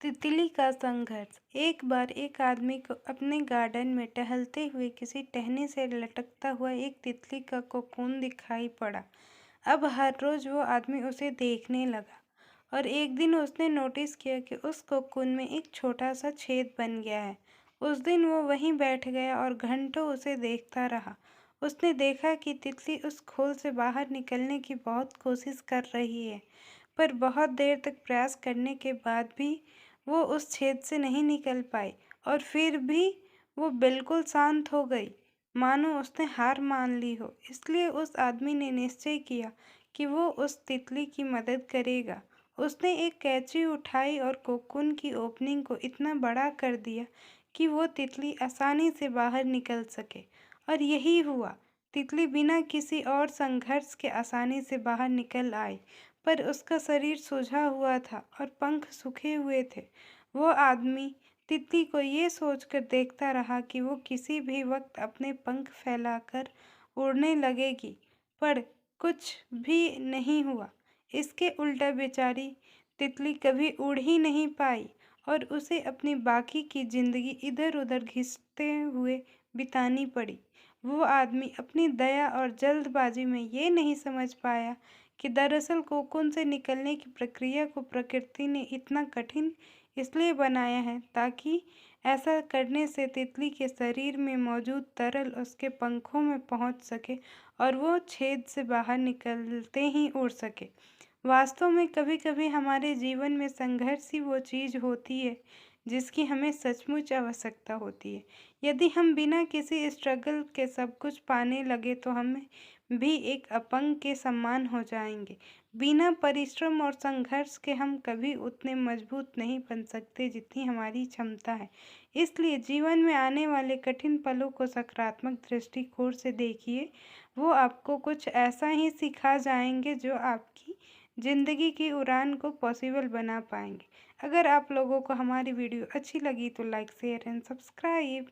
तितली का संघर्ष। एक बार एक आदमी को अपने गार्डन में टहलते हुए किसी टहनी से लटकता हुआ एक तितली का कोकून दिखाई पड़ा। अब हर रोज वो आदमी उसे देखने लगा और एक दिन उसने नोटिस किया कि उस कोकून में एक छोटा सा छेद बन गया है। उस दिन वो वहीं बैठ गया और घंटों उसे देखता रहा। उसने देखा कि तितली उस खोल से बाहर निकलने की बहुत कोशिश कर रही है, पर बहुत देर तक प्रयास करने के बाद भी वो उस छेद से नहीं निकल पाई और फिर भी वो बिल्कुल शांत हो गई, मानो उसने हार मान ली हो। इसलिए उस आदमी ने निश्चय किया कि वो उस तितली की मदद करेगा। उसने एक कैंची उठाई और कोकून की ओपनिंग को इतना बड़ा कर दिया कि वो तितली आसानी से बाहर निकल सके। और यही हुआ। तितली बिना किसी और संघर्ष के आसानी से बाहर निकल आई, पर उसका शरीर सूजा हुआ था और पंख सूखे हुए थे। वो आदमी तितली को ये सोचकर देखता रहा कि वो किसी भी वक्त अपने पंख फैलाकर उड़ने लगेगी, पर कुछ भी नहीं हुआ। इसके उल्टा बेचारी तितली कभी उड़ ही नहीं पाई और उसे अपनी बाकी की जिंदगी इधर उधर घिसते हुए बितानी पड़ी। वो आदमी अपनी दया और जल्दबाजी में ये नहीं समझ पाया कि दरअसल कोकून से निकलने की प्रक्रिया को प्रकृति ने इतना कठिन इसलिए बनाया है ताकि ऐसा करने से तितली के शरीर में मौजूद तरल उसके पंखों में पहुंच सके और वो छेद से बाहर निकलते ही उड़ सके। वास्तव में कभी कभी हमारे जीवन में संघर्ष ही वो चीज़ होती है जिसकी हमें सचमुच आवश्यकता होती है। यदि हम बिना किसी स्ट्रगल के सब कुछ पाने लगे तो हमें भी एक अपंग के समान हो जाएंगे। बिना परिश्रम और संघर्ष के हम कभी उतने मजबूत नहीं बन सकते जितनी हमारी क्षमता है। इसलिए जीवन में आने वाले कठिन पलों को सकारात्मक दृष्टिकोण से देखिए। वो आपको कुछ ऐसा ही सिखा जाएंगे जो आपकी ज़िंदगी की उड़ान को पॉसिबल बना पाएंगे। अगर आप लोगों को हमारी वीडियो अच्छी लगी तो लाइक, शेयर एंड सब्सक्राइब।